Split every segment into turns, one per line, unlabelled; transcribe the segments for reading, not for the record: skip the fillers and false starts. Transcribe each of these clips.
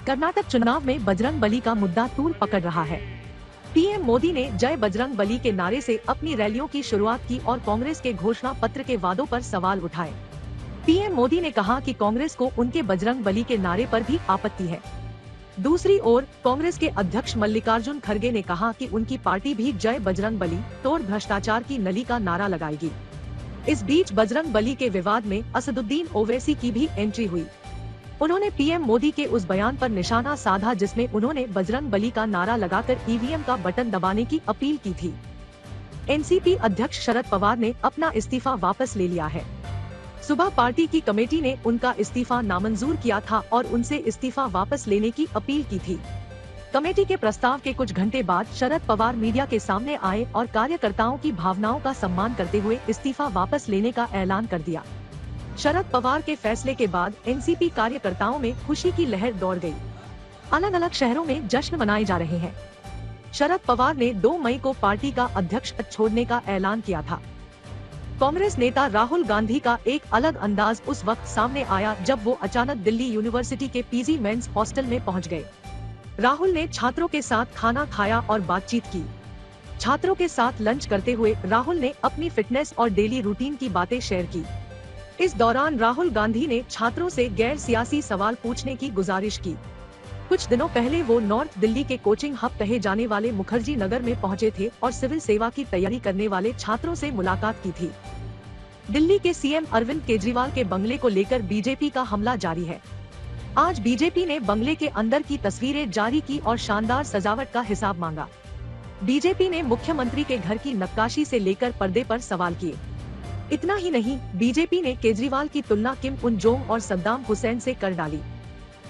कर्नाटक चुनाव में बजरंगबली का मुद्दा तूल पकड़ रहा है। पीएम मोदी ने जय बजरंगबली के नारे से अपनी रैलियों की शुरुआत की और कांग्रेस के घोषणा पत्र के वादों पर सवाल उठाए। पीएम मोदी ने कहा कि कांग्रेस को उनके बजरंगबली के नारे पर भी आपत्ति है। दूसरी ओर कांग्रेस के अध्यक्ष मल्लिकार्जुन खड़गे ने कहा कि उनकी पार्टी भी जय बजरंगबली तोड़ भ्रष्टाचार की नली का नारा लगाएगी। इस बीच बजरंगबली के विवाद में असदुद्दीन ओवैसी की भी एंट्री हुई। उन्होंने पीएम मोदी के उस बयान पर निशाना साधा जिसमें उन्होंने बजरंगबली का नारा लगाकर ईवीएम का बटन दबाने की अपील की थी। एनसीपी अध्यक्ष शरद पवार ने अपना इस्तीफा वापस ले लिया है। सुबह पार्टी की कमेटी ने उनका इस्तीफा नामंजूर किया था और उनसे इस्तीफा वापस लेने की अपील की थी। कमेटी के प्रस्ताव के कुछ घंटे बाद शरद पवार मीडिया के सामने आए और कार्यकर्ताओं की भावनाओं का सम्मान करते हुए इस्तीफा वापस लेने का ऐलान कर दिया। शरद पवार के फैसले के बाद एनसीपी कार्यकर्ताओं में खुशी की लहर दौड़ गई। अलग अलग शहरों में जश्न मनाए जा रहे हैं। शरद पवार ने 2 मई को पार्टी का अध्यक्ष पद छोड़ने का ऐलान किया था। कांग्रेस नेता राहुल गांधी का एक अलग अंदाज उस वक्त सामने आया जब वो अचानक दिल्ली यूनिवर्सिटी के पीजी मेंस हॉस्टल में पहुंच गए। राहुल ने छात्रों के साथ खाना खाया और बातचीत की। छात्रों के साथ लंच करते हुए राहुल ने अपनी फिटनेस और डेली रूटीन की बातें शेयर की। इस दौरान राहुल गांधी ने छात्रों से गैर सियासी सवाल पूछने की गुजारिश की। कुछ दिनों पहले वो नॉर्थ दिल्ली के कोचिंग हब कहे जाने वाले मुखर्जी नगर में पहुंचे थे और सिविल सेवा की तैयारी करने वाले छात्रों से मुलाकात की थी। दिल्ली के सीएम अरविंद केजरीवाल के बंगले को लेकर बीजेपी का हमला जारी है। आज बीजेपी ने बंगले के अंदर की तस्वीरें जारी की और शानदार सजावट का हिसाब मांगा। बीजेपी ने मुख्यमंत्री के घर की नक्काशी से लेकर पर्दे पर सवाल किए। इतना ही नहीं, बीजेपी ने केजरीवाल की तुलना किम उन जोंग और सद्दाम हुसैन से कर डाली।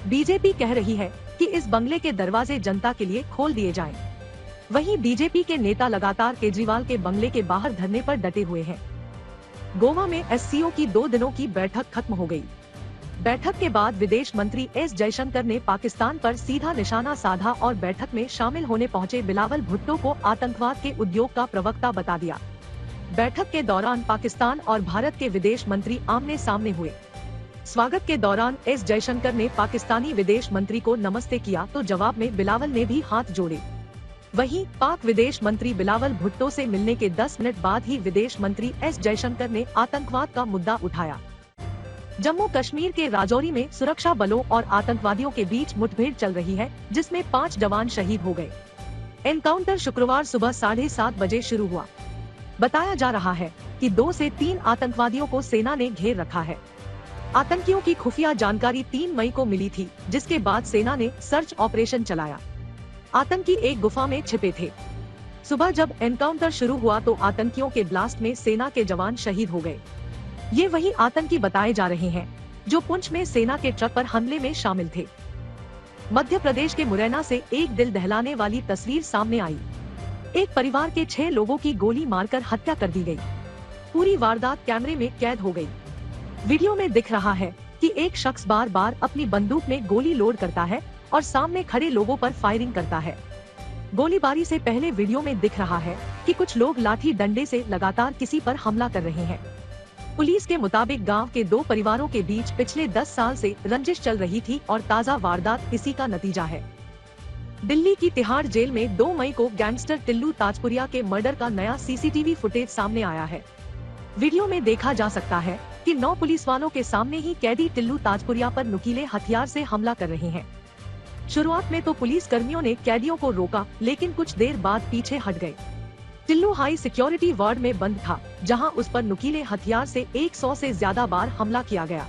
बीजेपी कह रही है कि इस बंगले के दरवाजे जनता के लिए खोल दिए जाएं। वहीं बीजेपी के नेता लगातार केजरीवाल के बंगले के बाहर धरने पर डटे हुए हैं। गोवा में एससीओ की 2 दिनों की बैठक खत्म हो गई। बैठक के बाद विदेश मंत्री एस जयशंकर ने पाकिस्तान पर सीधा निशाना साधा और बैठक में शामिल होने पहुंचे बिलावल भुट्टो को आतंकवाद के उद्योग का प्रवक्ता बता दिया। बैठक के दौरान पाकिस्तान और भारत के विदेश मंत्री आमने सामने हुए। स्वागत के दौरान एस जयशंकर ने पाकिस्तानी विदेश मंत्री को नमस्ते किया तो जवाब में बिलावल ने भी हाथ जोड़े। वहीं पाक विदेश मंत्री बिलावल भुट्टो से मिलने के 10 मिनट बाद ही विदेश मंत्री एस जयशंकर ने आतंकवाद का मुद्दा उठाया। जम्मू कश्मीर के राजौरी में सुरक्षा बलों और आतंकवादियों के बीच मुठभेड़ चल रही है, जिसमें 5 जवान शहीद हो गए। एनकाउंटर शुक्रवार सुबह 7:30 बजे शुरू हुआ। बताया जा रहा है कि 2 से 3 आतंकवादियों को सेना ने घेर रखा है। आतंकियों की खुफिया जानकारी 3 मई को मिली थी, जिसके बाद सेना ने सर्च ऑपरेशन चलाया। आतंकी एक गुफा में छिपे थे। सुबह जब एनकाउंटर शुरू हुआ तो आतंकियों के ब्लास्ट में सेना के जवान शहीद हो गए। ये वही आतंकी बताए जा रहे हैं जो पुंछ में सेना के ट्रक पर हमले में शामिल थे। मध्य प्रदेश के मुरैना से एक दिल दहलाने वाली तस्वीर सामने आई। एक परिवार के 6 लोगों की गोली मारकर हत्या कर दी गई। पूरी वारदात कैमरे में कैद हो गई। वीडियो में दिख रहा है कि एक शख्स बार बार अपनी बंदूक में गोली लोड करता है और सामने खड़े लोगों पर फायरिंग करता है। गोलीबारी से पहले वीडियो में दिख रहा है कि कुछ लोग लाठी डंडे से लगातार किसी पर हमला कर रहे हैं। पुलिस के मुताबिक गांव के 2 परिवारों के बीच पिछले 10 साल से रंजिश चल रही थी और ताज़ा वारदात इसी का नतीजा है। दिल्ली की तिहाड़ जेल में 2 मई को गैंगस्टर टिल्लू ताजपुरिया के मर्डर का नया सीसीटीवी फुटेज सामने आया है। वीडियो में देखा जा सकता है कि 9 पुलिस वालों के सामने ही कैदी टिल्लू ताजपुरिया पर नुकीले हथियार से हमला कर रहे हैं। शुरुआत में तो पुलिस कर्मियों ने कैदियों को रोका, लेकिन कुछ देर बाद पीछे हट गए। टिल्लू हाई सिक्योरिटी वार्ड में बंद था, जहां उस पर नुकीले हथियार से 100 से ज्यादा बार हमला किया गया।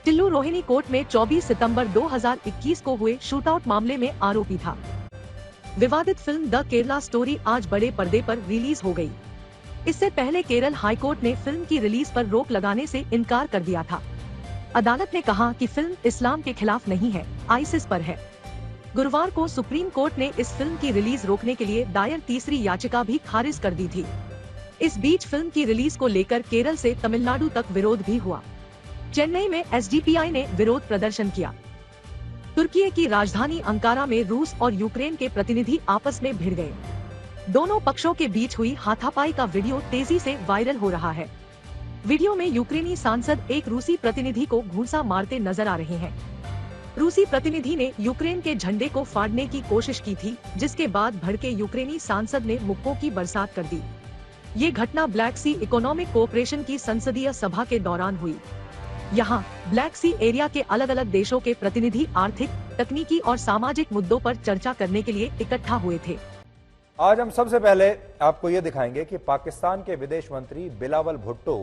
टिल्लू रोहिणी कोर्ट में 24 सितंबर 2021 को हुए शूटआउट मामले में आरोपी था। विवादित फिल्म द केरला स्टोरी आज बड़े पर्दे पर रिलीज हो गई। इससे पहले केरल हाईकोर्ट ने फिल्म की रिलीज पर रोक लगाने से इनकार कर दिया था। अदालत ने कहा कि फिल्म इस्लाम के खिलाफ नहीं है, आईसिस पर है। गुरुवार को सुप्रीम कोर्ट ने इस फिल्म की रिलीज रोकने के लिए दायर तीसरी याचिका भी खारिज कर दी थी। इस बीच फिल्म की रिलीज को लेकर केरल से तमिलनाडु तक विरोध भी हुआ। चेन्नई में एसडीपीआई ने विरोध प्रदर्शन किया। तुर्की की राजधानी अंकारा में रूस और यूक्रेन के प्रतिनिधि आपस में भिड़ गए। दोनों पक्षों के बीच हुई हाथापाई का वीडियो तेजी से वायरल हो रहा है। वीडियो में यूक्रेनी सांसद एक रूसी प्रतिनिधि को घूंसा मारते नजर आ रहे हैं। रूसी प्रतिनिधि ने यूक्रेन के झंडे को फाड़ने की कोशिश की थी, जिसके बाद भड़के यूक्रेनी सांसद ने मुक्कों की बरसात कर दी। ये घटना ब्लैक सी इकोनॉमिक कोऑपरेशन की संसदीय सभा के दौरान हुई। यहाँ ब्लैक सी एरिया के अलग अलग देशों के प्रतिनिधि आर्थिक, तकनीकी और सामाजिक मुद्दों पर चर्चा करने के लिए इकट्ठा हुए थे।
आज हम सबसे पहले आपको ये दिखाएंगे कि पाकिस्तान के विदेश मंत्री बिलावल भुट्टो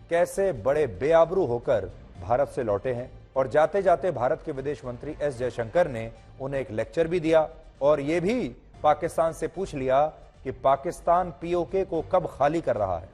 कैसे बड़े बेआबरू होकर भारत से लौटे हैं, और जाते जाते भारत के विदेश मंत्री एस जयशंकर ने उन्हें एक लेक्चर भी दिया और ये भी पाकिस्तान से पूछ लिया कि पाकिस्तान पीओके को कब खाली कर रहा है।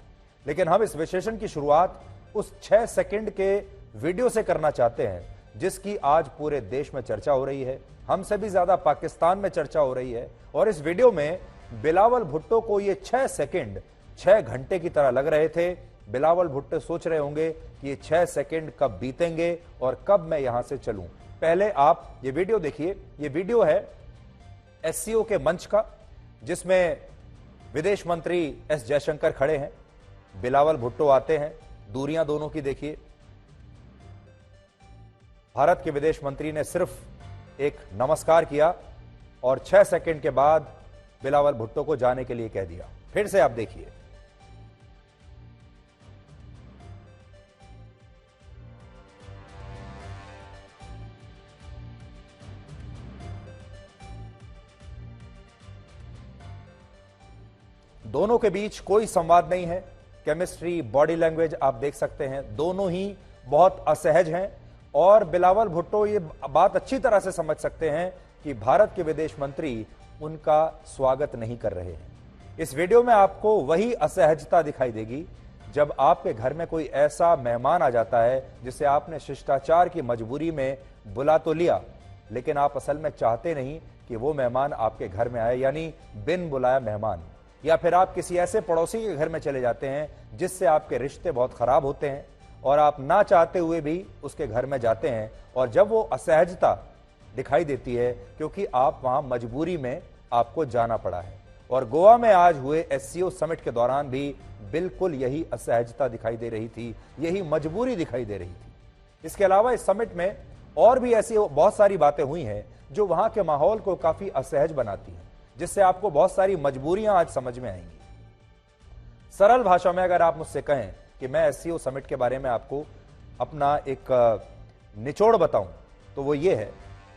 लेकिन हम इस विश्लेषण की शुरुआत उस 6 सेकंड के वीडियो से करना चाहते हैं जिसकी आज पूरे देश में चर्चा हो रही है, हमसे भी ज्यादा पाकिस्तान में चर्चा हो रही है। और इस वीडियो में बिलावल भुट्टो को ये 6 सेकंड 6 घंटे की तरह लग रहे थे। बिलावल भुट्टो सोच रहे होंगे कि ये 6 सेकंड कब बीतेंगे और कब मैं यहां से चलूं। पहले आप ये वीडियो देखिए। ये वीडियो है एससीओ के मंच का, जिसमें विदेश मंत्री एस जयशंकर खड़े हैं, बिलावल भुट्टो आते हैं, दूरियां दोनों की देखिए। भारत के विदेश मंत्री ने सिर्फ एक नमस्कार किया और 6 सेकंड के बाद बिलावल भुट्टो को जाने के लिए कह दिया। फिर से आप देखिए। दोनों के बीच कोई संवाद नहीं है। केमिस्ट्री, बॉडी लैंग्वेज आप देख सकते हैं, दोनों ही बहुत असहज हैं। और बिलावल भुट्टो ये बात अच्छी तरह से समझ सकते हैं कि भारत के विदेश मंत्री उनका स्वागत नहीं कर रहे हैं। इस वीडियो में आपको वही असहजता दिखाई देगी जब आपके घर में कोई ऐसा मेहमान आ जाता है जिसे आपने शिष्टाचार की मजबूरी में बुला तो लिया, लेकिन आप असल में चाहते नहीं कि वो मेहमान आपके घर में आए, यानी बिन बुलाया मेहमान। या फिर आप किसी ऐसे पड़ोसी के घर में चले जाते हैं जिससे आपके रिश्ते बहुत खराब होते हैं और आप ना चाहते हुए भी उसके घर में जाते हैं, और जब वो असहजता दिखाई देती है क्योंकि आप वहां मजबूरी में आपको जाना पड़ा है। और गोवा में आज हुए एससीओ समिट के दौरान भी बिल्कुल यही असहजता दिखाई दे रही थी, यही मजबूरी दिखाई दे रही थी। इसके अलावा इस समिट में और भी ऐसी बहुत सारी बातें हुई हैं जो वहां के माहौल को काफी असहज बनाती हैं, जिससे आपको बहुत सारी मजबूरियां आज समझ में आएंगी। सरल भाषा में अगर आप मुझसे कहें कि मैं एससीओ समिट के बारे में आपको अपना एक निचोड़ बताऊं, तो वो ये है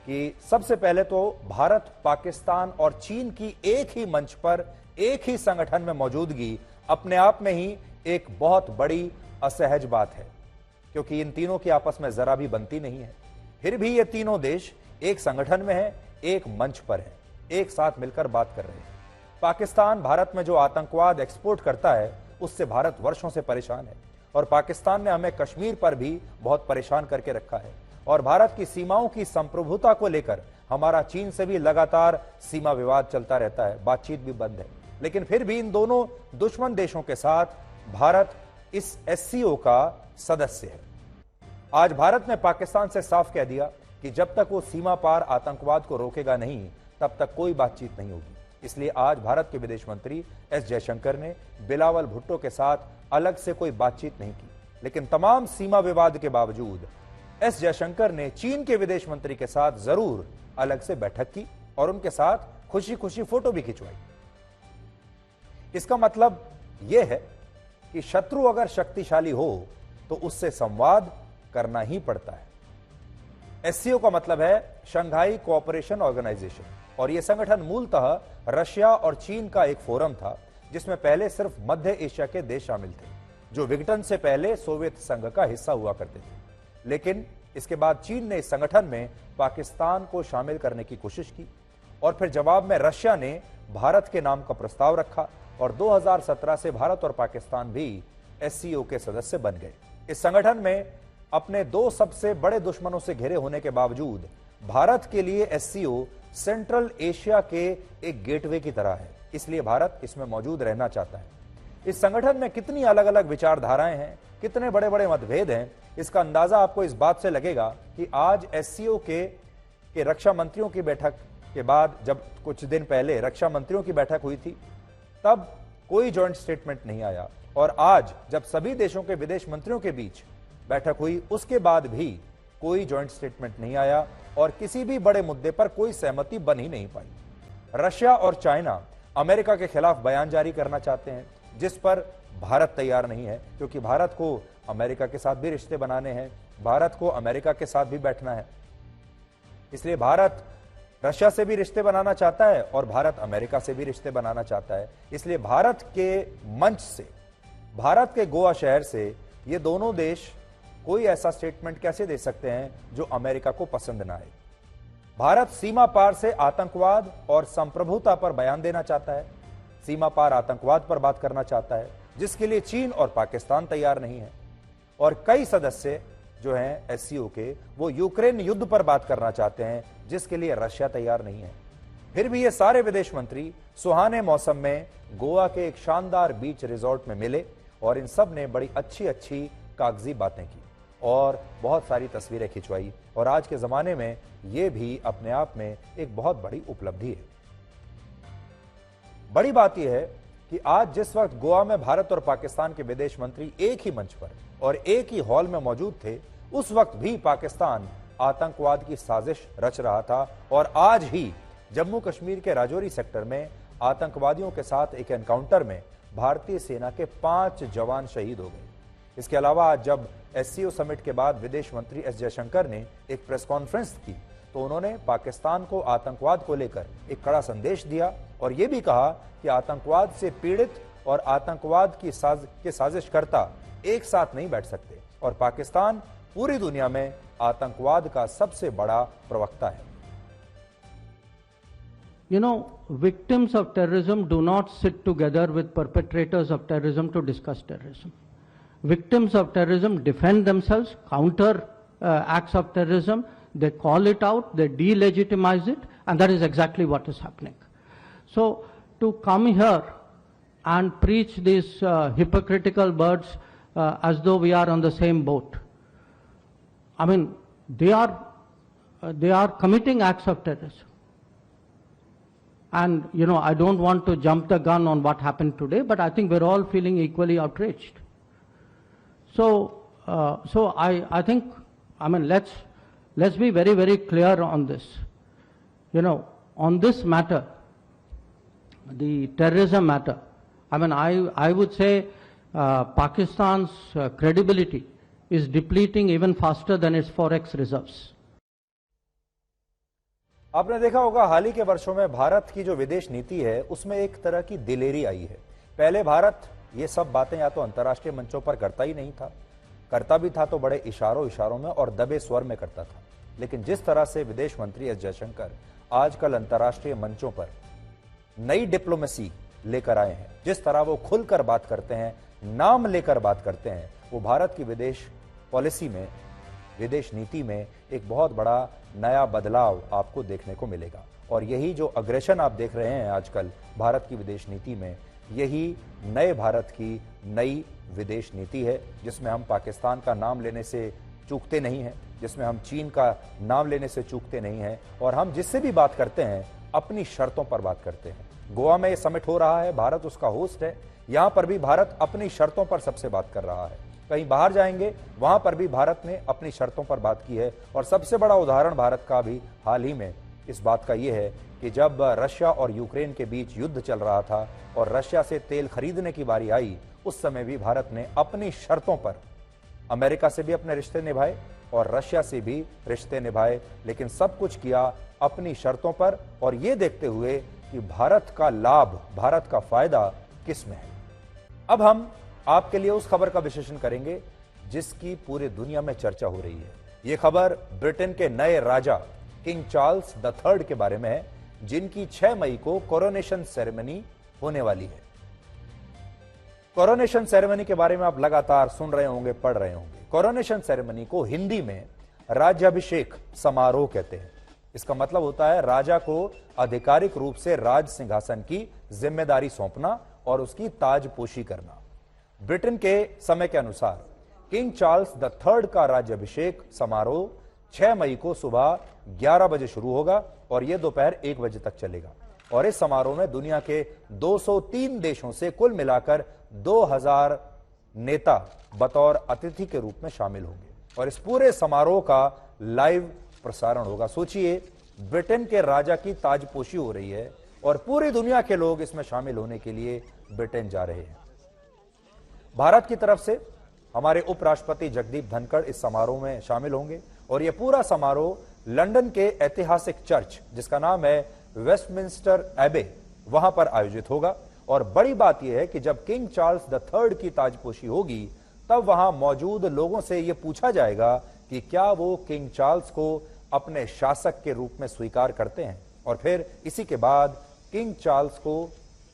कि सबसे पहले तो भारत, पाकिस्तान और चीन की एक ही मंच पर, एक ही संगठन में मौजूदगी अपने आप में ही एक बहुत बड़ी असहज बात है, क्योंकि इन तीनों की आपस में जरा भी बनती नहीं है। फिर भी ये तीनों देश एक संगठन में हैं, एक मंच पर हैं, एक साथ मिलकर बात कर रहे हैं। पाकिस्तान भारत में जो आतंकवाद एक्सपोर्ट करता है उससे भारत वर्षों से परेशान है, और पाकिस्तान ने हमें कश्मीर पर भी बहुत परेशान करके रखा है। और भारत की सीमाओं की संप्रभुता को लेकर हमारा चीन से भी लगातार सीमा विवाद चलता रहता है, बातचीत भी बंद है। लेकिन फिर भी इन दोनों दुश्मन देशों के साथ भारत इस एससीओ का सदस्य है। आज भारत ने पाकिस्तान से साफ कह दिया कि जब तक वो सीमा पार आतंकवाद को रोकेगा नहीं, तब तक कोई बातचीत नहीं होगी। इसलिए आज भारत के विदेश मंत्री एस जयशंकर ने बिलावल भुट्टो के साथ अलग से कोई बातचीत नहीं की। लेकिन तमाम सीमा विवाद के बावजूद एस जयशंकर ने चीन के विदेश मंत्री के साथ जरूर अलग से बैठक की और उनके साथ खुशी खुशी फोटो भी खिंचवाई। इसका मतलब यह है कि शत्रु अगर शक्तिशाली हो तो उससे संवाद करना ही पड़ता है। एससीओ का मतलब है शंघाई कोऑपरेशन ऑर्गेनाइजेशन, और यह संगठन मूलतः रशिया और चीन का एक फोरम था जिसमें पहले सिर्फ मध्य एशिया के देश शामिल थे, जो विघटन से पहले सोवियत संघ का हिस्सा हुआ करते थे। लेकिन इसके बाद चीन ने इस संगठन में पाकिस्तान को शामिल करने की कोशिश की, और फिर जवाब में रशिया ने भारत के नाम का प्रस्ताव रखा, और 2017 से भारत और पाकिस्तान भी एससीओ के सदस्य बन गए। इस संगठन में अपने दो सबसे बड़े दुश्मनों से घिरे होने के बावजूद भारत के लिए एससीओ सेंट्रल एशिया के एक गेटवे की तरह है, इसलिए भारत इसमें मौजूद रहना चाहता है। इस संगठन में कितनी अलग अलग विचारधाराएं हैं, कितने बड़े बड़े मतभेद हैं, इसका अंदाजा आपको इस बात से लगेगा कि आज एससीओ के रक्षा मंत्रियों की बैठक के बाद, जब कुछ दिन पहले रक्षा मंत्रियों की बैठक हुई थी, तब कोई जॉइंट स्टेटमेंट नहीं आया, और आज जब सभी देशों के विदेश मंत्रियों के बीच बैठक हुई उसके बाद भी कोई जॉइंट स्टेटमेंट नहीं आया और किसी भी बड़े मुद्दे पर कोई सहमति बन ही नहीं पाई। रशिया और चाइना अमेरिका के खिलाफ बयान जारी करना चाहते हैं, जिस पर भारत तैयार नहीं है, क्योंकि भारत को अमेरिका के साथ भी रिश्ते बनाने हैं, भारत को अमेरिका के साथ भी बैठना है। इसलिए भारत रशिया से भी रिश्ते बनाना चाहता है और भारत अमेरिका से भी रिश्ते बनाना चाहता है। इसलिए भारत के मंच से, भारत के गोवा शहर से ये दोनों देश कोई ऐसा स्टेटमेंट कैसे दे सकते हैं जो अमेरिका को पसंद ना आए। भारत सीमा पार से आतंकवाद और संप्रभुता पर बयान देना चाहता है, सीमा पार आतंकवाद पर बात करना चाहता है, जिसके लिए चीन और पाकिस्तान तैयार नहीं है। और कई सदस्य जो हैं एससीओ के, वो यूक्रेन युद्ध पर बात करना चाहते हैं, जिसके लिए रशिया तैयार नहीं है। फिर भी ये सारे विदेश मंत्री सुहाने मौसम में गोवा के एक शानदार बीच रिजॉर्ट में मिले और इन सब ने बड़ी अच्छी अच्छी कागजी बातें की और बहुत सारी तस्वीरें खिंचवाई। और आज के जमाने में ये भी अपने आप में एक बहुत बड़ी उपलब्धि है। बड़ी बात यह है कि आज जिस वक्त गोवा में भारत और पाकिस्तान के विदेश मंत्री एक ही मंच पर और एक ही हॉल में मौजूद थे, उस वक्त भी पाकिस्तान आतंकवाद की साजिश रच रहा था। और आज ही जम्मू कश्मीर के राजौरी सेक्टर में आतंकवादियों के साथ एक एनकाउंटर में भारतीय सेना के 5 जवान शहीद हो गए। इसके अलावा आज जब एससीओ समिट के बाद विदेश मंत्री एस जयशंकर ने एक प्रेस कॉन्फ्रेंस की, तो उन्होंने पाकिस्तान को आतंकवाद को लेकर एक कड़ा संदेश दिया और यह भी कहा कि आतंकवाद से पीड़ित और आतंकवाद की साजिशकर्ता एक साथ नहीं बैठ सकते और पाकिस्तान पूरी दुनिया में आतंकवाद का सबसे बड़ा प्रवक्ता है।
You know, victims of terrorism do not sit together with perpetrators of terrorism to discuss terrorism. Victims of terrorism defend themselves, counter acts of terrorism, they call it out, they delegitimize it, and that is exactly what is happening. So, to come here and preach these hypocritical words as though we are on the same boat, I mean, they are committing acts of terrorism. And, you know, I don't want to jump the gun on what happened today, but I think we're all feeling equally outraged. So, I think, I mean, let's be very, very clear on this. You know, on this matter, the terrorism matter, I mean, I would say Pakistan's credibility is depleting even faster than its forex reserves.
आपने देखा होगा हाल ही के वर्षों में भारत की जो विदेश नीति है उसमें एक तरह की दिलेरी आई है। पहले भारत ये सब बातें या तो अंतर्राष्ट्रीय मंचों पर करता ही नहीं था, करता भी था तो बड़े इशारों में और दबे स्वर में करता था। लेकिन जिस तरह से विदेश मंत्री एस जयशंकर आजकल अंतर्राष्ट्रीय मंचों पर नई डिप्लोमेसी लेकर आए हैं, जिस तरह वो खुलकर बात करते हैं, नाम लेकर बात करते हैं, वो भारत की विदेश पॉलिसी में, विदेश नीति में एक बहुत बड़ा नया बदलाव आपको देखने को मिलेगा। और यही जो अग्रेशन आप देख रहे हैं आजकल भारत की विदेश नीति में, यही नए भारत की नई विदेश नीति है, जिसमें हम पाकिस्तान का नाम लेने से चूकते नहीं हैं, जिसमें हम चीन का नाम लेने से चूकते नहीं हैं और हम जिससे भी बात करते हैं अपनी शर्तों पर बात करते हैं। गोवा में ये समिट हो रहा है, भारत उसका होस्ट है, यहां पर भी भारत अपनी शर्तों पर सबसे बात कर रहा है। कहीं बाहर जाएंगे वहां पर भी भारत ने अपनी शर्तों पर बात की है। और सबसे बड़ा उदाहरण भारत का भी हाल ही में इस बात का यह है कि जब रशिया और यूक्रेन के बीच युद्ध चल रहा था और रशिया से तेल खरीदने की बारी आई, उस समय भी भारत ने अपनी शर्तों पर अमेरिका से भी अपने रिश्ते निभाए और रशिया से भी रिश्ते निभाए, लेकिन सब कुछ किया अपनी शर्तों पर और ये देखते हुए कि भारत का लाभ, भारत का फायदा किस में है। अब हम आपके लिए उस खबर का विश्लेषण करेंगे जिसकी पूरी दुनिया में चर्चा हो रही है। यह खबर ब्रिटेन के नए राजा किंग चार्ल्स III के बारे में है, जिनकी 6 मई को कोरोनेशन सेरेमनी होने वाली है। कोरोनेशन सेरेमनी के बारे में आप लगातार सुन रहे होंगे, पढ़ रहे होंगे। कोरोनेशन सेरेमनी को हिंदी में राज्याभिषेक समारोह कहते हैं। इसका मतलब होता है राजा को आधिकारिक रूप से राज सिंहासन की जिम्मेदारी सौंपना और उसकी ताजपोशी करना। ब्रिटेन के समय के अनुसार किंग चार्ल्स III का राज्याभिषेक समारोह 6 मई को सुबह 11 बजे शुरू होगा और यह दोपहर 1 बजे तक चलेगा। और इस समारोह में दुनिया के 203 देशों से कुल मिलाकर 2000 नेता बतौर अतिथि के रूप में शामिल होंगे। और इस पूरे समारोह का लाइव प्रसारण होगा। सोचिए, ब्रिटेन के राजा की ताजपोशी हो रही है और पूरी दुनिया के लोग इसमें शामिल होने के लिए ब्रिटेन जा रहे हैं। भारत की तरफ से हमारे उपराष्ट्रपति जगदीप धनखड़ इस समारोह में शामिल होंगे और यह पूरा समारोह लंदन के ऐतिहासिक चर्च, जिसका नाम है वेस्टमिंस्टर एबे, वहां पर आयोजित होगा। और बड़ी बात यह है कि जब किंग चार्ल्स III की ताजपोशी होगी, तब वहां मौजूद लोगों से यह पूछा जाएगा कि क्या वो किंग चार्ल्स को अपने शासक के रूप में स्वीकार करते हैं। और फिर इसी के बाद किंग चार्ल्स को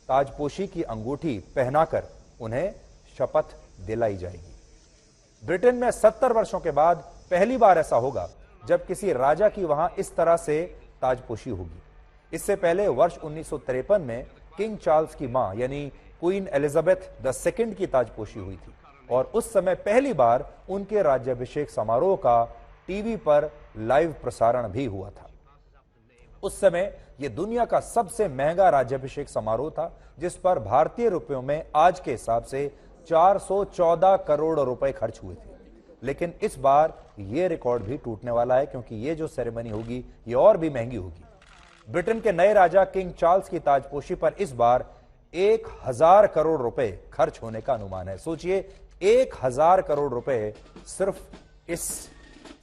ताजपोशी की अंगूठी पहनाकर उन्हें शपथ दिलाई जाएगी। ब्रिटेन में 70 वर्षों के बाद पहली बार ऐसा होगा जब किसी राजा की वहां इस तरह से ताजपोशी होगी। इससे पहले वर्ष 1953 में किंग चार्ल्स की मां यानी क्वीन एलिजाबेथ II की ताजपोशी हुई थी और उस समय पहली बार उनके राज्याभिषेक समारोह का टीवी पर लाइव प्रसारण भी हुआ था। उस समय यह दुनिया का सबसे महंगा राज्याभिषेक समारोह था, जिस पर भारतीय रुपयों में आज के हिसाब से 414 करोड़ रुपए खर्च हुए थे। लेकिन इस बार यह रिकॉर्ड भी टूटने वाला है, क्योंकि यह जो सेरेमनी होगी यह और भी महंगी होगी। ब्रिटेन के नए राजा किंग चार्ल्स की ताजपोशी पर इस बार 1000 करोड़ रुपए खर्च होने का अनुमान है। सोचिए, 1000 करोड़ रुपए सिर्फ इस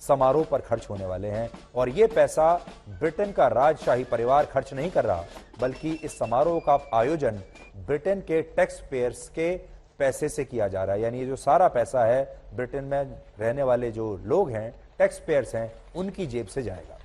समारोह पर खर्च होने वाले हैं और यह पैसा ब्रिटेन का राजशाही परिवार खर्च नहीं कर रहा, बल्कि इस समारोह का आयोजन ब्रिटेन के टैक्स पेयर्स के पैसे से किया जा रहा है। यानी ये जो सारा पैसा है ब्रिटेन में रहने वाले जो लोग हैं, टैक्स पेयर्स हैं, उनकी जेब से जाएगा।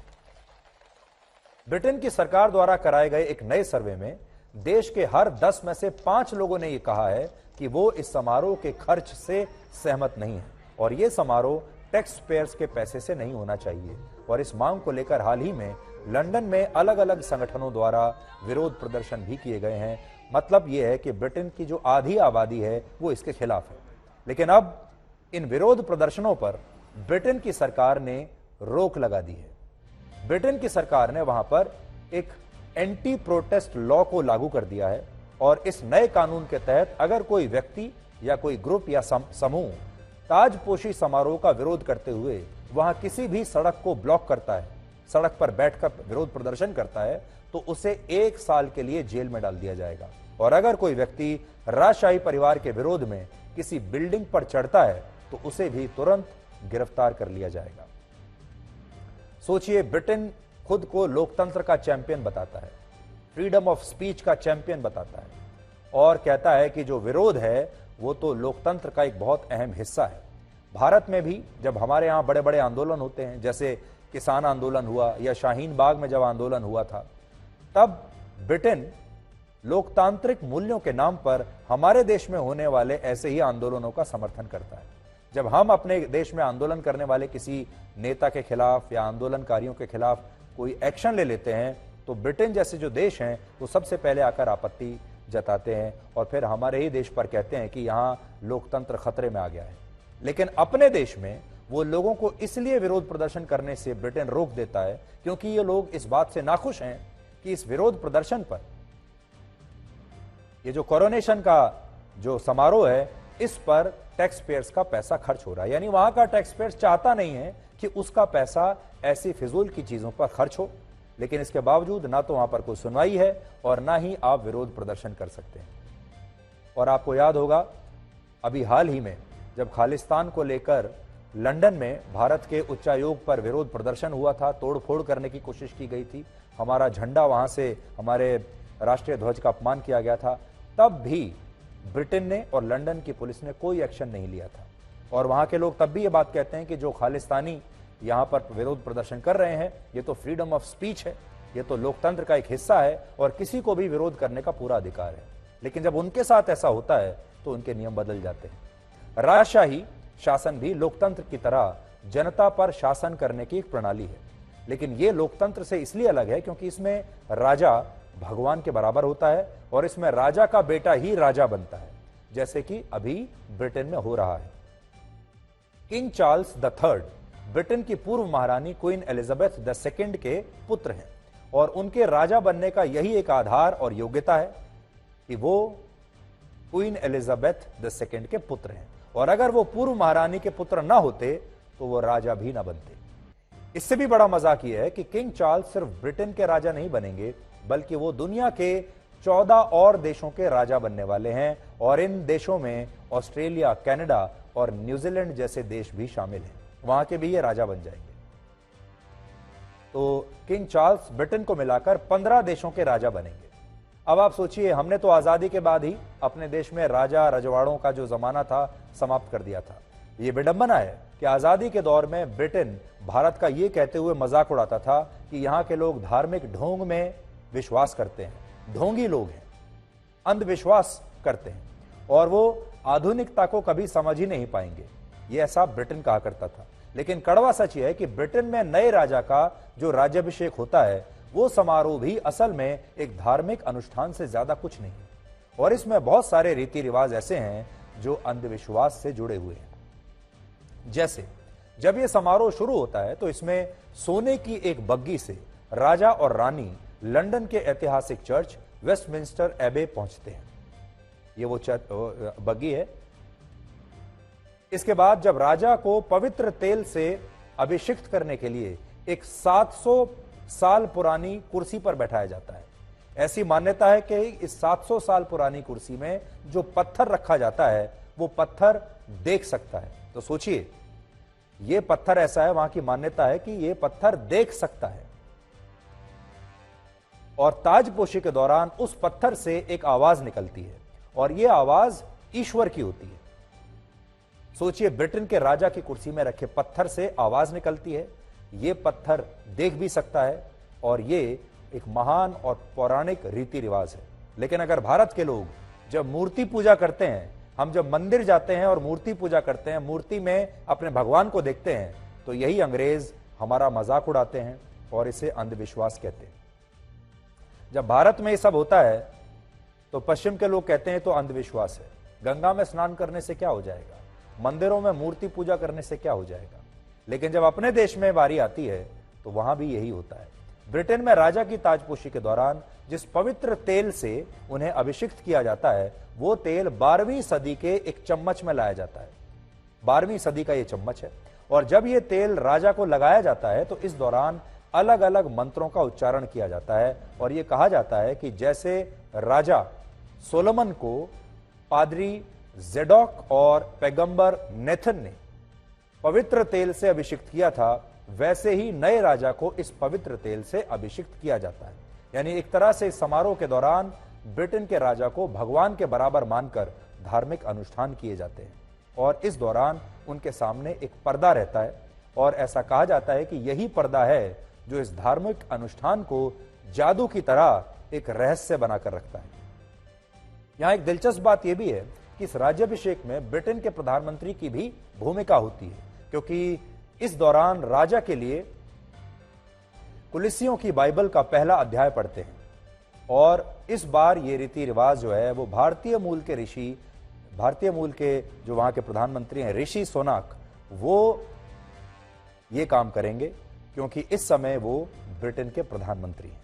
ब्रिटेन की सरकार द्वारा कराए गए एक नए सर्वे में देश के हर 10 में से 5 लोगों ने यह कहा है कि वो इस समारोह के खर्च से सहमत नहीं है और यह समारोह टैक्स पेयर्स के पैसे से नहीं होना चाहिए। और इस मांग को लेकर हाल ही में लंदन में अलग अलग संगठनों द्वारा विरोध प्रदर्शन भी किए गए हैं। मतलब यह है कि ब्रिटेन की जो आधी आबादी है वो इसके खिलाफ है। लेकिन अब इन विरोध प्रदर्शनों पर ब्रिटेन की सरकार ने रोक लगा दी है। ब्रिटेन की सरकार ने वहां पर एक एंटी प्रोटेस्ट लॉ को लागू कर दिया है और इस नए कानून के तहत अगर कोई व्यक्ति या कोई ग्रुप या समूह ताजपोशी समारोह का विरोध करते हुए वहां किसी भी सड़क को ब्लॉक करता है, सड़क पर बैठकर विरोध प्रदर्शन करता है, तो उसे 1 साल के लिए जेल में डाल दिया जाएगा। और अगर कोई व्यक्ति राजशाही परिवार के विरोध में किसी बिल्डिंग पर चढ़ता है तो उसे भी तुरंत गिरफ्तार कर लिया जाएगा। सोचिए, ब्रिटेन खुद को लोकतंत्र का चैंपियन बताता है, फ्रीडम ऑफ स्पीच का चैंपियन बताता है और कहता है कि जो विरोध है वो तो लोकतंत्र का एक बहुत अहम हिस्सा है। भारत में भी जब हमारे यहां बड़े बड़े आंदोलन होते हैं, जैसे किसान आंदोलन हुआ या शाहीन बाग में जब आंदोलन हुआ था, तब ब्रिटेन लोकतांत्रिक मूल्यों के नाम पर हमारे देश में होने वाले ऐसे ही आंदोलनों का समर्थन करता है। जब हम अपने देश में आंदोलन करने वाले किसी नेता के खिलाफ या आंदोलनकारियों के खिलाफ कोई एक्शन ले लेते हैं, तो ब्रिटेन जैसे जो देश हैं वो सबसे पहले आकर आपत्ति जताते हैं और फिर हमारे ही देश पर कहते हैं कि यहां लोकतंत्र खतरे में आ गया है। लेकिन अपने देश में वो लोगों को इसलिए विरोध प्रदर्शन करने से ब्रिटेन रोक देता है क्योंकि ये लोग इस बात से नाखुश हैं कि इस विरोध प्रदर्शन पर, ये जो कोरोनेशन का जो समारोह है, इस पर टैक्स पेयर्स का पैसा खर्च हो रहा है। यानी वहां का टैक्स पेयर्स चाहता नहीं है कि उसका पैसा ऐसी फिजूल की चीजों पर खर्च हो, लेकिन इसके बावजूद ना तो वहां पर कोई सुनवाई है और ना ही आप विरोध प्रदर्शन कर सकते हैं। और आपको याद होगा, अभी हाल ही में जब खालिस्तान को लेकर लंदन में भारत के उच्चायोग पर विरोध प्रदर्शन हुआ था, तोड़फोड़ करने की कोशिश की गई थी, हमारा झंडा वहां से, हमारे राष्ट्रीय ध्वज का अपमान किया गया था, तब भी ब्रिटेन ने और लंदन की पुलिस ने कोई एक्शन नहीं लिया था। और वहां के लोग तब भी ये बात कहते हैं कि जो खालिस्तानी यहां पर विरोध प्रदर्शन कर रहे हैं, ये तो फ्रीडम ऑफ स्पीच है, ये तो लोकतंत्र का एक हिस्सा है और किसी को भी विरोध करने का पूरा अधिकार है। लेकिन जब उनके साथ ऐसा होता है तो उनके नियम बदल जाते हैं। राजशाही शासन भी लोकतंत्र की तरह जनता पर शासन करने की एक प्रणाली है, लेकिन यह लोकतंत्र से इसलिए अलग है क्योंकि इसमें राजा भगवान के बराबर होता है और इसमें राजा का बेटा ही राजा बनता है, जैसे कि अभी ब्रिटेन में हो रहा है। किंग चार्ल्स III ब्रिटेन की पूर्व महारानी क्वीन एलिजाबेथ II के पुत्र हैं और उनके राजा बनने का यही एक आधार और योग्यता है कि वो क्वीन एलिजाबेथ II के पुत्र हैं। और अगर वो पूर्व महारानी के पुत्र ना होते तो वो राजा भी ना बनते। इससे भी बड़ा मजाक यह है कि किंग चार्ल्स सिर्फ ब्रिटेन के राजा नहीं बनेंगे, बल्कि वो दुनिया के 14 और देशों के राजा बनने वाले हैं, और इन देशों में ऑस्ट्रेलिया, कनाडा और न्यूजीलैंड जैसे देश भी शामिल हैं। वहां के भी ये राजा बन जाएंगे। तो किंग चार्ल्स ब्रिटेन को मिलाकर 15 देशों के राजा बनेंगे। अब आप सोचिए, हमने तो आजादी के बाद ही अपने देश में राजा रजवाड़ों का जो जमाना था समाप्त कर दिया था। यह विडंबना है कि आजादी के दौर में ब्रिटेन भारत का यह कहते हुए मजाक उड़ाता था कि यहां के लोग धार्मिक ढोंग में विश्वास करते हैं, ढोंगी लोग हैं, अंधविश्वास करते हैं और वो आधुनिकता को कभी समझ ही नहीं पाएंगे। यह ऐसा ब्रिटेन कहा करता था। लेकिन कड़वा सच यह है कि ब्रिटेन में नए राजा का जो राज्याभिषेक होता है, वो समारोह भी असल में एक धार्मिक अनुष्ठान से ज्यादा कुछ नहीं है, और इसमें बहुत सारे रीति रिवाज ऐसे हैं जो अंधविश्वास से जुड़े हुए हैं। जैसे जब यह समारोह शुरू होता है तो इसमें सोने की एक बग्गी से राजा और रानी लंदन के ऐतिहासिक चर्च वेस्टमिंस्टर एबे पहुंचते हैं। ये वो बग्गी है। इसके बाद जब राजा को पवित्र तेल से अभिषिक्त करने के लिए एक 700 साल पुरानी कुर्सी पर बैठाया जाता है। ऐसी मान्यता है कि इस 700 साल पुरानी कुर्सी में जो पत्थर रखा जाता है वो पत्थर देख सकता है। तो सोचिए, ये पत्थर ऐसा है, वहां की मान्यता है कि ये पत्थर देख सकता है, और ताजपोशी के दौरान उस पत्थर से एक आवाज निकलती है और यह आवाज ईश्वर की होती है। सोचिए, ब्रिटेन के राजा की कुर्सी में रखे पत्थर से आवाज निकलती है, यह पत्थर देख भी सकता है, और यह एक महान और पौराणिक रीति रिवाज है। लेकिन अगर भारत के लोग जब मूर्ति पूजा करते हैं, हम जब मंदिर जाते हैं और मूर्ति पूजा करते हैं, मूर्ति में अपने भगवान को देखते हैं, तो यही अंग्रेज हमारा मजाक उड़ाते हैं और इसे अंधविश्वास कहते हैं। जब भारत में ये सब होता है तो पश्चिम के लोग कहते हैं तो अंधविश्वास है। गंगा में स्नान करने से क्या हो जाएगा, मंदिरों में मूर्ति पूजा करने से क्या हो जाएगा। लेकिन जब अपने देश में बारी आती है तो वहां भी यही होता है। ब्रिटेन में राजा की ताजपोशी के दौरान जिस पवित्र तेल से उन्हें अभिषिक्त किया जाता है, वो तेल 12वीं सदी के एक चम्मच में लाया जाता है। 12वीं सदी का ये चम्मच है, और जब ये तेल राजा को लगाया जाता है तो इस दौरान अलग अलग मंत्रों का उच्चारण किया जाता है, और यह कहा जाता है कि जैसे राजा सोलोमन को पादरी जेडोक और पैगंबर नेथन ने पवित्र तेल से अभिषिक्त किया था, वैसे ही नए राजा को इस पवित्र तेल से अभिषिक्त किया जाता है। यानी एक तरह से इस समारोह के दौरान ब्रिटेन के राजा को भगवान के बराबर मानकर धार्मिक अनुष्ठान किए जाते हैं, और इस दौरान उनके सामने एक पर्दा रहता है, और ऐसा कहा जाता है कि यही पर्दा है जो इस धार्मिक अनुष्ठान को जादू की तरह एक रहस्य बनाकर रखता है। यहां एक दिलचस्प बात यह भी है कि इस राज्याभिषेक में ब्रिटेन के प्रधानमंत्री की भी भूमिका होती है, क्योंकि इस दौरान राजा के लिए कुलिसियों की बाइबल का पहला अध्याय पढ़ते हैं, और इस बार ये रीति रिवाज जो है वो भारतीय मूल के जो वहां के प्रधानमंत्री हैं ऋषि सोनाक, वो ये काम करेंगे, क्योंकि इस समय वो ब्रिटेन के प्रधानमंत्री हैं।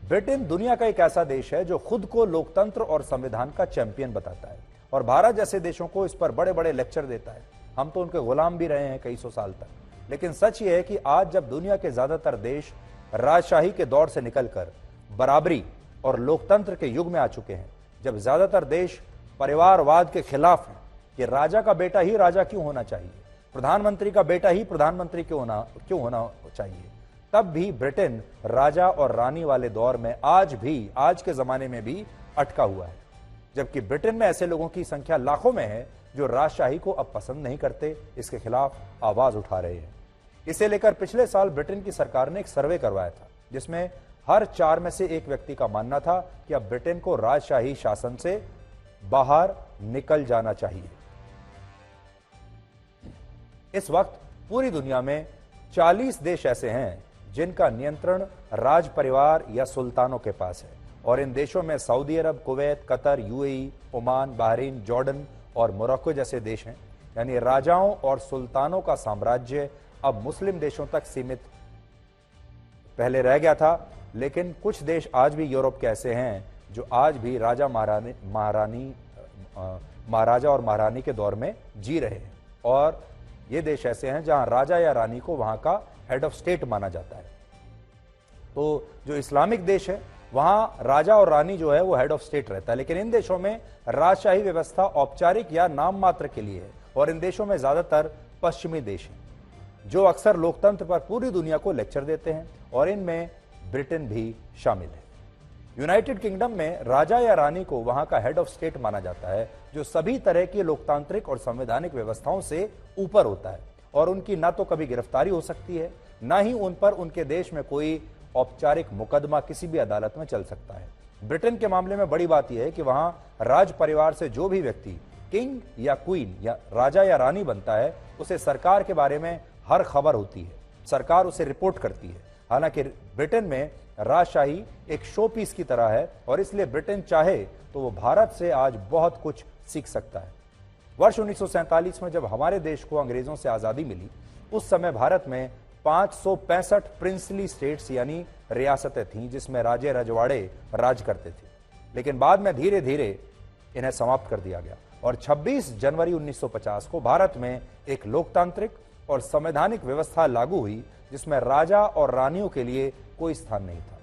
ब्रिटेन दुनिया का एक ऐसा देश है जो खुद को लोकतंत्र और संविधान का चैंपियन बताता है, और भारत जैसे देशों को इस पर बड़े बड़े लेक्चर देता है। हम तो उनके गुलाम भी रहे हैं कई सौ साल तक। लेकिन सच ये है कि आज जब दुनिया के ज्यादातर देश राजशाही के दौर से निकलकर बराबरी और लोकतंत्र के युग में आ चुके हैं, जब ज्यादातर देश परिवारवाद के खिलाफ हैं कि राजा का बेटा ही राजा क्यों होना चाहिए, प्रधानमंत्री का बेटा ही प्रधानमंत्री क्यों होना चाहिए, तब भी ब्रिटेन राजा और रानी वाले दौर में आज के जमाने में भी अटका हुआ है। जबकि ब्रिटेन में ऐसे लोगों की संख्या लाखों में है जो राजशाही को अब पसंद नहीं करते, इसके खिलाफ आवाज उठा रहे हैं। इसे लेकर पिछले साल ब्रिटेन की सरकार ने एक सर्वे करवाया था, जिसमें हर 4 में से 1 व्यक्ति का मानना था कि अब ब्रिटेन को राजशाही शासन से बाहर निकल जाना चाहिए। इस वक्त पूरी दुनिया में 40 देश ऐसे हैं जिनका नियंत्रण राज परिवार या सुल्तानों के पास है, और इन देशों में Saudi Arab, Kuwait, Qatar, UAE, Oman, Bahrain, Jordan और मोरक्को जैसे देश हैं। यानी राजाओं और सुल्तानों का साम्राज्य अब मुस्लिम देशों तक सीमित पहले रह गया था, लेकिन कुछ देश आज भी यूरोप के ऐसे हैं जो आज भी महाराजा और महारानी के दौर में जी रहे हैं, और ये देश ऐसे हैं जहां राजा या रानी को वहां का हेड ऑफ स्टेट माना जाता है। तो जो इस्लामिक देश है वहां राजा और रानी जो है वो हेड ऑफ स्टेट रहता है, लेकिन इन देशों में राजशाही व्यवस्था औपचारिक या नाम मात्र के लिए है और इन देशों में ज्यादातर पश्चिमी देश हैं जो अक्सर लोकतंत्र पर पूरी दुनिया को लेक्चर देते हैं और इनमें ब्रिटेन भी शामिल है। यूनाइटेड किंगडम में राजा या रानी को वहां का हेड ऑफ स्टेट माना जाता है जो सभी तरह की लोकतांत्रिक और संवैधानिक व्यवस्थाओं से ऊपर होता है और उनकी ना तो कभी गिरफ्तारी हो सकती है, ना ही उन पर उनके देश में कोई औपचारिक मुकदमा किसी भी अदालत में चल सकता है। ब्रिटेन के मामले में बड़ी बात यह है कि वहां राज परिवार से जो भी व्यक्ति किंग या क्वीन या राजा या रानी बनता है उसे सरकार के बारे में हर खबर होती है, सरकार उसे रिपोर्ट करती है। हालांकि ब्रिटेन में राजशाही एक शो पीस की तरह है और इसलिए ब्रिटेन चाहे तो वो भारत से आज बहुत कुछ सीख सकता है। वर्ष 1947 में जब हमारे देश को अंग्रेजों से आजादी मिली उस समय भारत में 565 प्रिंसली स्टेट्स यानी रियासतें थीं जिसमें राजे रजवाड़े राज करते थे, लेकिन बाद में धीरे धीरे इन्हें समाप्त कर दिया गया और 26 जनवरी 1950 को भारत में एक लोकतांत्रिक और संवैधानिक व्यवस्था लागू हुई जिसमें राजा और रानियों के लिए कोई स्थान नहीं था।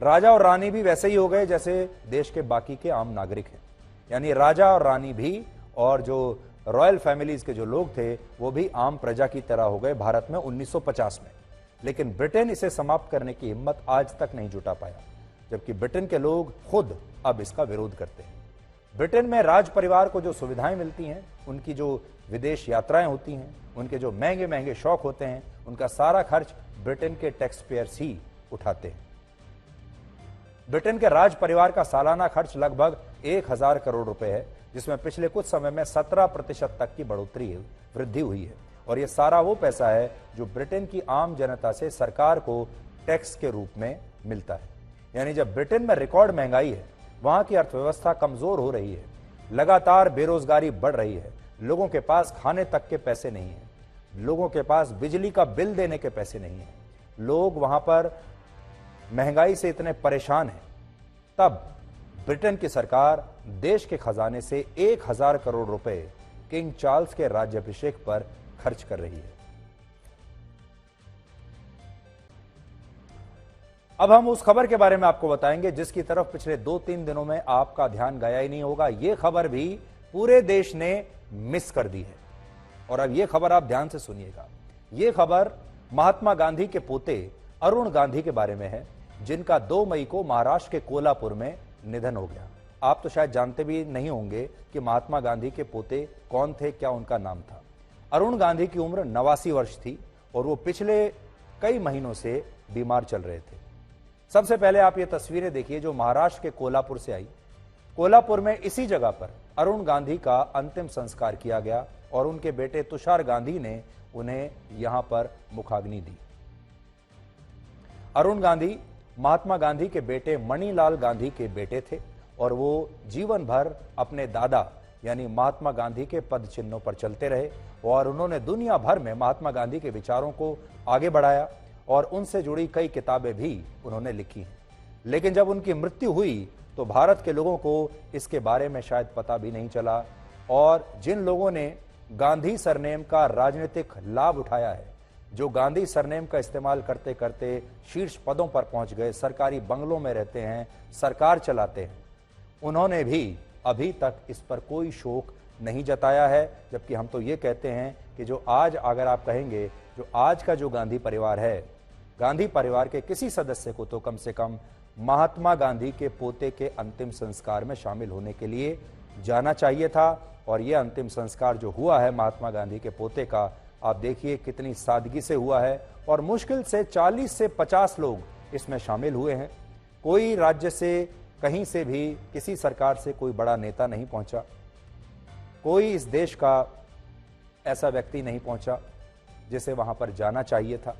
राजा और रानी भी वैसे ही हो गए जैसे देश के बाकी के आम नागरिक हैं, यानी राजा और रानी भी और जो रॉयल फैमिलीज के जो लोग थे वो भी आम प्रजा की तरह हो गए भारत में 1950 में। लेकिन ब्रिटेन इसे समाप्त करने की हिम्मत आज तक नहीं जुटा पाया, जबकि ब्रिटेन के लोग खुद अब इसका विरोध करते हैं। ब्रिटेन में राज परिवार को जो सुविधाएं मिलती हैं, उनकी जो विदेश यात्राएं होती हैं, उनके जो महंगे महंगे शौक होते हैं, उनका सारा खर्च ब्रिटेन के टैक्स पेयर्स ही उठाते हैं। ब्रिटेन के राज परिवार का सालाना खर्च लगभग 1000 करोड़ रुपए है, जिसमें पिछले कुछ समय में 17% तक की वृद्धि हुई है और यह सारा वो पैसा है जो ब्रिटेन की आम जनता से सरकार को टैक्स के रूप में मिलता है। यानी जब ब्रिटेन में रिकॉर्ड महंगाई है, वहां की अर्थव्यवस्था कमजोर हो रही है, लगातार बेरोजगारी बढ़ रही है, लोगों के पास खाने तक के पैसे नहीं है, लोगों के पास बिजली का बिल देने के पैसे नहीं है, लोग वहां पर महंगाई से इतने परेशान हैं, तब ब्रिटेन की सरकार देश के खजाने से 1000 करोड़ रुपए किंग चार्ल्स के राज्याभिषेक पर खर्च कर रही है। अब हम उस खबर के बारे में आपको बताएंगे जिसकी तरफ पिछले 2-3 दिनों में आपका ध्यान गया ही नहीं होगा। यह खबर भी पूरे देश ने मिस कर दी है और अब यह खबर आप ध्यान से सुनिएगा। यह खबर महात्मा गांधी के पोते अरुण गांधी के बारे में है, जिनका 2 मई को महाराष्ट्र के कोल्हापुर में निधन हो गया। आप तो शायद जानते भी नहीं होंगे कि महात्मा गांधी के पोते कौन थे, क्या उनका नाम था। अरुण गांधी की उम्र 89 वर्ष थी और वो पिछले कई महीनों से बीमार चल रहे थे। सबसे पहले आप ये तस्वीरें देखिए जो महाराष्ट्र के कोल्हापुर से आई। कोल्हापुर में इसी जगह पर अरुण गांधी का अंतिम संस्कार किया गया और उनके बेटे तुषार गांधी ने उन्हें यहां पर मुखाग्नि दी। अरुण गांधी महात्मा गांधी के बेटे मणिलाल गांधी के बेटे थे और वो जीवन भर अपने दादा यानी महात्मा गांधी के पद चिन्हों पर चलते रहे और उन्होंने दुनिया भर में महात्मा गांधी के विचारों को आगे बढ़ाया और उनसे जुड़ी कई किताबें भी उन्होंने लिखी हैं। लेकिन जब उनकी मृत्यु हुई तो भारत के लोगों को इसके बारे में शायद पता भी नहीं चला और जिन लोगों ने गांधी सरनेम का राजनीतिक लाभ उठाया है, जो गांधी सरनेम का इस्तेमाल करते करते शीर्ष पदों पर पहुंच गए, सरकारी बंगलों में रहते हैं, सरकार चलाते हैं, उन्होंने भी अभी तक इस पर कोई शोक नहीं जताया है। जबकि हम तो ये कहते हैं कि जो आज अगर आप कहेंगे जो आज का जो गांधी परिवार है, गांधी परिवार के किसी सदस्य को तो कम से कम महात्मा गांधी के पोते के अंतिम संस्कार में शामिल होने के लिए जाना चाहिए था। और यह अंतिम संस्कार जो हुआ है महात्मा गांधी के पोते का, आप देखिए कितनी सादगी से हुआ है और मुश्किल से 40 से 50 लोग इसमें शामिल हुए हैं। कोई राज्य से कहीं से भी किसी सरकार से कोई बड़ा नेता नहीं पहुंचा, कोई इस देश का ऐसा व्यक्ति नहीं पहुंचा जिसे वहां पर जाना चाहिए था।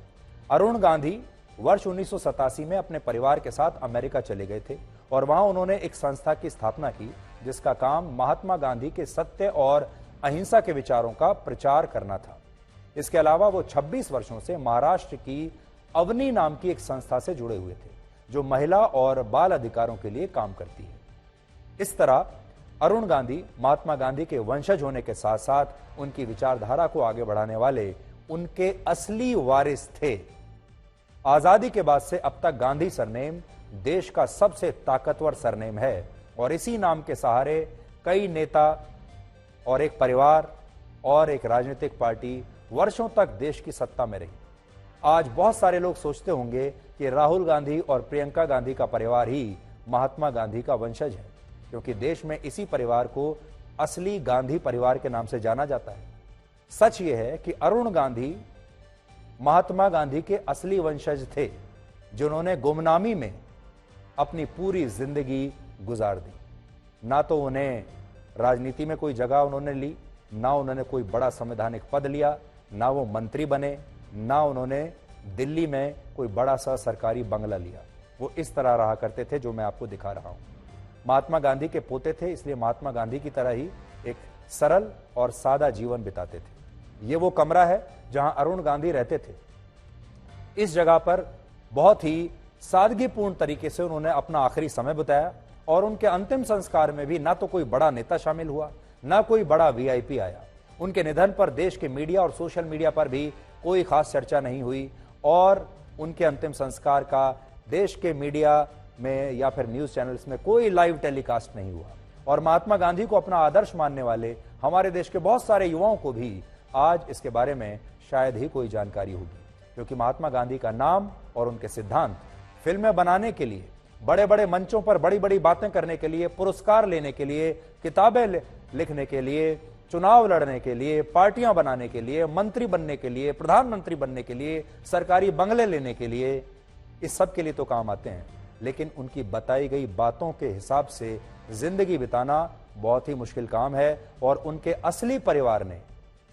अरुण गांधी वर्ष 1987 में अपने परिवार के साथ अमेरिका चले गए थे और वहां उन्होंने एक संस्था की स्थापना की जिसका काम महात्मा गांधी के सत्य और अहिंसा के विचारों का प्रचार करना था। इसके अलावा वो 26 वर्षों से महाराष्ट्र की अवनी नाम की एक संस्था से जुड़े हुए थे जो महिला और बाल अधिकारों के लिए काम करती है। इस तरह अरुण गांधी महात्मा गांधी के वंशज होने के साथ साथ उनकी विचारधारा को आगे बढ़ाने वाले उनके असली वारिस थे। आजादी के बाद से अब तक गांधी सरनेम देश का सबसे ताकतवर सरनेम है और इसी नाम के सहारे कई नेता और एक परिवार और एक राजनीतिक पार्टी वर्षों तक देश की सत्ता में रही। आज बहुत सारे लोग सोचते होंगे कि राहुल गांधी और प्रियंका गांधी का परिवार ही महात्मा गांधी का वंशज है, क्योंकि देश में इसी परिवार को असली गांधी परिवार के नाम से जाना जाता है। सच यह है कि अरुण गांधी महात्मा गांधी के असली वंशज थे, जिन्होंने गुमनामी में अपनी पूरी जिंदगी गुजार दी। ना तो उन्हें राजनीति में कोई जगह उन्होंने ली, ना उन्होंने कोई बड़ा संवैधानिक पद लिया, ना वो मंत्री बने, ना उन्होंने दिल्ली में कोई बड़ा सा सरकारी बंगला लिया। वो इस तरह रहा करते थे जो मैं आपको दिखा रहा हूं। महात्मा गांधी के पोते थे, इसलिए महात्मा गांधी की तरह ही एक सरल और सादा जीवन बिताते थे। ये वो कमरा है जहां अरुण गांधी रहते थे। इस जगह पर बहुत ही सादगीपूर्ण तरीके से उन्होंने अपना आखिरी समय बिताया और उनके अंतिम संस्कार में भी ना तो कोई बड़ा नेता शामिल हुआ, ना कोई बड़ा वीआईपी आया। उनके निधन पर देश के मीडिया और सोशल मीडिया पर भी कोई खास चर्चा नहीं हुई और उनके अंतिम संस्कार का देश के मीडिया में या फिर न्यूज चैनल्स में कोई लाइव टेलीकास्ट नहीं हुआ। और महात्मा गांधी को अपना आदर्श मानने वाले हमारे देश के बहुत सारे युवाओं को भी आज इसके बारे में शायद ही कोई जानकारी होगी, क्योंकि महात्मा गांधी का नाम और उनके सिद्धांत फिल्में बनाने के लिए, बड़े बड़े मंचों पर बड़ी बड़ी बातें करने के लिए, पुरस्कार लेने के लिए, किताबें लिखने के लिए, चुनाव लड़ने के लिए, पार्टियां बनाने के लिए, मंत्री बनने के लिए, प्रधानमंत्री बनने के लिए, सरकारी बंगले लेने के लिए, इस सब के लिए तो काम आते हैं। लेकिन उनकी बताई गई बातों के हिसाब से जिंदगी बिताना बहुत ही मुश्किल काम है और उनके असली परिवार ने,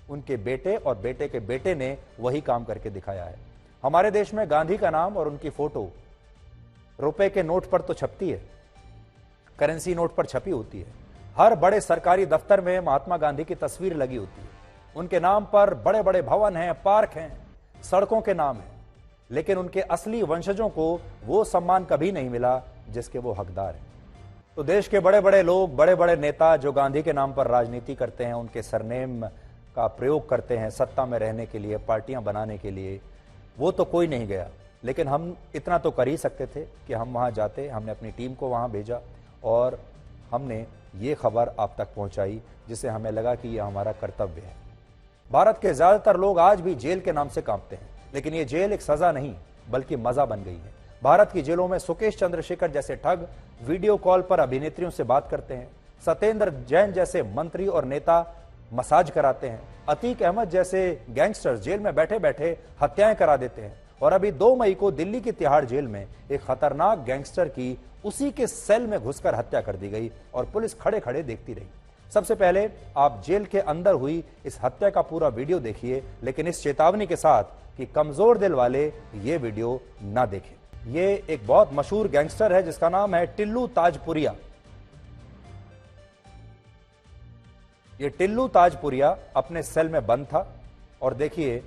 उनके बेटे और बेटे के बेटे ने वही काम करके दिखाया है। हमारे देश में गांधी का नाम और उनकी फोटो रुपए के नोट पर तो छपती है, करेंसी नोट पर छपी होती है। हर बड़े सरकारी दफ्तर में महात्मा गांधी की तस्वीर लगी होती है। उनके नाम पर बड़े बड़े भवन हैं, पार्क हैं, सड़कों के नाम हैं, लेकिन उनके असली वंशजों को वो सम्मान कभी नहीं मिला जिसके वो हकदार हैं। तो देश के बड़े बड़े लोग, बड़े बड़े नेता जो गांधी के नाम पर राजनीति करते हैं, उनके सरनेम का प्रयोग करते हैं सत्ता में रहने के लिए, पार्टियां बनाने के लिए, वो तो कोई नहीं गया। लेकिन हम इतना तो कर ही सकते थे कि हम वहां जाते, हमने अपनी टीम को वहां भेजा और हमने ये खबर आप तक पहुंचाई जिससे हमें लगा कि यह हमारा कर्तव्य है। भारत के ज्यादातर लोग आज भी जेल के नाम से कांपते हैं, लेकिन ये जेल एक सजा नहीं बल्कि मजा बन गई है। भारत की जेलों में सुकेश चंद्रशेखर जैसे ठग वीडियो कॉल पर अभिनेत्रियों से बात करते हैं, सत्येंद्र जैन जैसे मंत्री और नेता मसाज कराते हैं, अतीक अहमद जैसे गैंगस्टर्स जेल में बैठे बैठे हत्याएं करा देते हैं और अभी 2 मई को दिल्ली की तिहाड़ जेल में एक खतरनाक गैंगस्टर की उसी के सेल में घुसकर हत्या कर दी गई और पुलिस खड़े खड़े देखती रही। सबसे पहले आप जेल के अंदर हुई इस हत्या का पूरा वीडियो देखिए, लेकिन इस चेतावनी के साथ कि कमजोर दिल वाले ये वीडियो ना देखें। ये एक बहुत मशहूर गैंगस्टर है जिसका नाम है टिल्लू ताजपुरिया। ये टिल्लू ताजपुरिया अपने सेल में बंद था और देखिए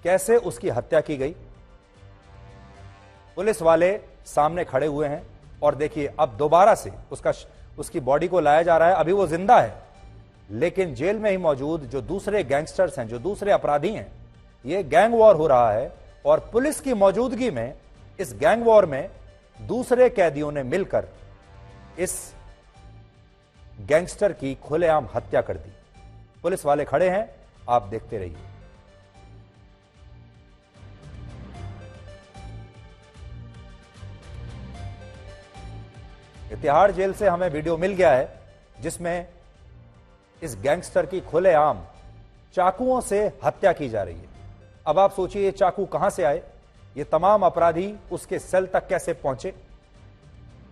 कैसे उसकी हत्या की गई। पुलिस वाले सामने खड़े हुए हैं और देखिए अब दोबारा से उसकी बॉडी को लाया जा रहा है। अभी वो जिंदा है, लेकिन जेल में ही मौजूद जो दूसरे गैंगस्टर्स हैं, जो दूसरे अपराधी हैं, ये गैंग वॉर हो रहा है और पुलिस की मौजूदगी में इस गैंग वॉर में दूसरे कैदियों ने मिलकर इस गैंगस्टर की खुलेआम हत्या कर दी। पुलिस वाले खड़े हैं, आप देखते रहिए। तिहाड़ जेल से हमें वीडियो मिल गया है जिसमें इस गैंगस्टर की खुलेआम चाकुओं से हत्या की जा रही है। अब आप सोचिए ये चाकू कहां से आए, ये तमाम अपराधी उसके सेल तक कैसे पहुंचे,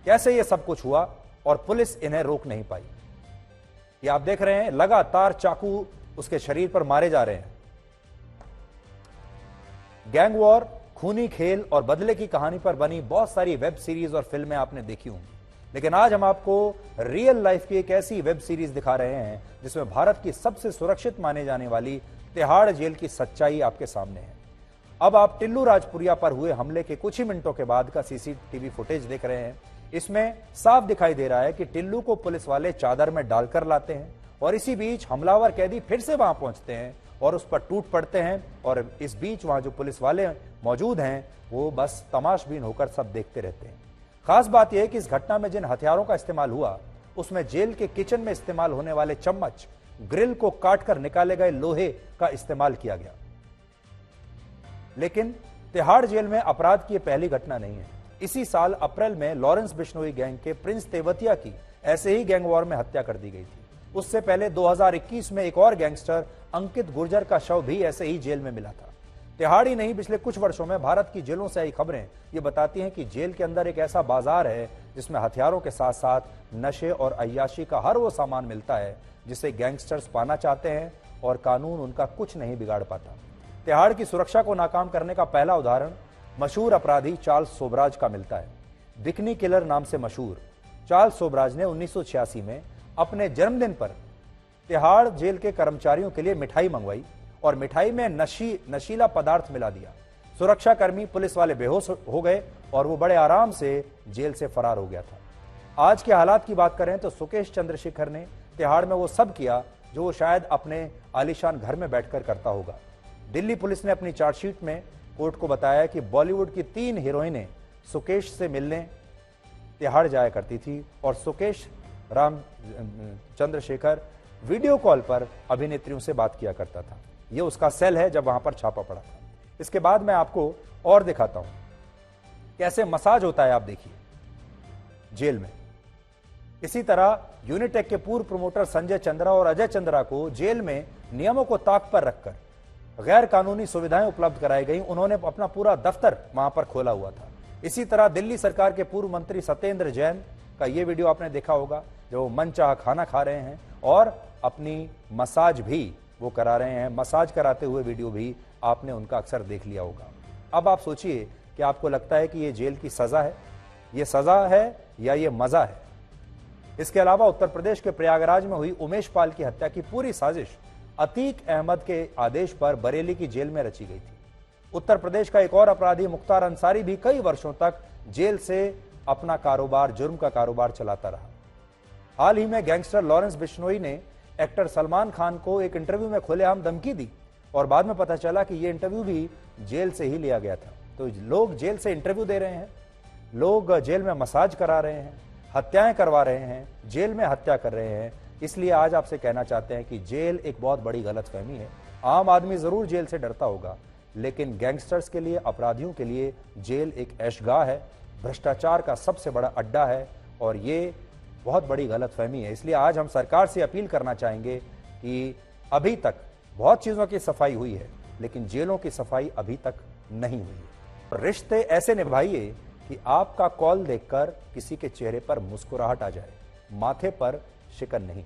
कैसे ये सब कुछ हुआ और पुलिस इन्हें रोक नहीं पाई। ये आप देख रहे हैं लगातार चाकू उसके शरीर पर मारे जा रहे हैं। गैंग वॉर, खूनी खेल और बदले की कहानी पर बनी बहुत सारी वेब सीरीज और फिल्में आपने देखी होंगी, लेकिन आज हम आपको रियल लाइफ की एक ऐसी वेब सीरीज दिखा रहे हैं जिसमें भारत की सबसे सुरक्षित माने जाने वाली तिहाड़ जेल की सच्चाई आपके सामने है। अब आप टिल्लू राजपुरिया पर हुए हमले के कुछ ही मिनटों के बाद का सीसीटीवी फुटेज देख रहे हैं। इसमें साफ दिखाई दे रहा है कि टिल्लू को पुलिस वाले चादर में डालकर लाते हैं और इसी बीच हमलावर कैदी फिर से वहां पहुंचते हैं और उस पर टूट पड़ते हैं और इस बीच वहां जो पुलिस वाले मौजूद हैं वो बस तमाशबीन होकर सब देखते रहते हैं। खास बात यह है कि इस घटना में जिन हथियारों का इस्तेमाल हुआ उसमें जेल के किचन में इस्तेमाल होने वाले चम्मच, ग्रिल को काटकर निकाले गए लोहे का इस्तेमाल किया गया। लेकिन तिहाड़ जेल में अपराध की पहली घटना नहीं है। इसी साल अप्रैल में लॉरेंस बिश्नोई गैंग के प्रिंस तेवतिया की ऐसे ही गैंग वॉर में हत्या कर दी गई थी। उससे पहले 2021 में एक और गैंगस्टर अंकित गुर्जर का शव भी ऐसे ही जेल में मिला था। तिहाड़ ही नहीं, पिछले कुछ वर्षों में भारत की जेलों से आई खबरें ये बताती हैं कि जेल के अंदर एक ऐसा बाजार है जिसमें हथियारों के साथ साथ नशे और अय्याशी का हर वो सामान मिलता है जिसे गैंगस्टर्स पाना चाहते हैं और कानून उनका कुछ नहीं बिगाड़ पाता। तिहाड़ की सुरक्षा को नाकाम करने का पहला उदाहरण मशहूर अपराधी चार्ल्स सोबराज का मिलता है। बिकनी किलर नाम से मशहूर चार्ल्स सोबराज ने 1986 में अपने जन्मदिन पर तिहाड़ जेल के कर्मचारियों के लिए मिठाई मंगवाई और मिठाई में नशीला पदार्थ मिला दिया। सुरक्षाकर्मी, पुलिस वाले बेहोश हो गए और वो बड़े आराम से जेल से फरार हो गया था। आज के हालात की बात करें तो सुकेश चंद्रशेखर ने तिहाड़ में वो सब किया जो वो शायद अपने आलीशान घर में बैठकर करता होगा। दिल्ली पुलिस ने अपनी चार्जशीट में कोर्ट को बताया कि बॉलीवुड की 3 हीरोइनें सुकेश से मिलने तिहाड़ जाया करती थी और सुकेश राम चंद्रशेखर वीडियो कॉल पर अभिनेत्रियों से बात किया करता था। यह उसका सेल है जब वहां पर छापा पड़ा था। इसके बाद मैं आपको और दिखाता हूं कैसे मसाज होता है। आप देखिए जेल में। इसी तरह यूनिटेक के पूर्व प्रमोटर संजय चंद्रा और अजय चंद्रा को जेल में नियमों को ताक पर रखकर गैर कानूनी सुविधाएं उपलब्ध कराई गई। उन्होंने अपना पूरा दफ्तर वहां पर खोला हुआ था। इसी तरह दिल्ली सरकार के पूर्व मंत्री सत्येंद्र जैन का यह वीडियो आपने देखा होगा जो मनचाहा खाना खा रहे हैं और अपनी मसाज भी वो करा रहे हैं। मसाज कराते हुए वीडियो भी आपने उनका अक्सर देख लिया होगा। अब आप सोचिए कि आपको लगता है कि ये जेल की सजा है, ये सजा है या ये मजा है। इसके अलावा उत्तर प्रदेश के प्रयागराज में हुई उमेश पाल की हत्या की पूरी साजिश अतीक अहमद के आदेश पर बरेली की जेल में रची गई थी। उत्तर प्रदेश का एक और अपराधी मुख्तार अंसारी भी कई वर्षों तक जेल से अपना कारोबार, जुर्म का कारोबार चलाता रहा। हाल ही में गैंगस्टर लॉरेंस बिश्नोई ने एक्टर सलमान खान को एक इंटरव्यू में खुलेआम धमकी दी और बाद में पता चला कि यह इंटरव्यू भी जेल से ही लिया गया था। तो लोग जेल से इंटरव्यू दे रहे हैं, लोग जेल में मसाज करा रहे हैं, हत्याएं करवा रहे हैं, जेल में हत्या कर रहे हैं। इसलिए आज आपसे कहना चाहते हैं कि जेल एक बहुत बड़ी गलतफहमी है। आम आदमी जरूर जेल से डरता होगा, लेकिन गैंगस्टर्स के लिए, अपराधियों के लिए जेल एक ऐशगाह है, भ्रष्टाचार का सबसे बड़ा अड्डा है और ये बहुत बड़ी गलतफहमी है। इसलिए आज हम सरकार से अपील करना चाहेंगे कि अभी तक बहुत चीजों की सफाई हुई है, लेकिन जेलों की सफाई अभी तक नहीं हुई है। रिश्ते ऐसे निभाइए कि आपका कॉल देखकर किसी के चेहरे पर मुस्कुराहट आ जाए, माथे पर शिकन नहीं।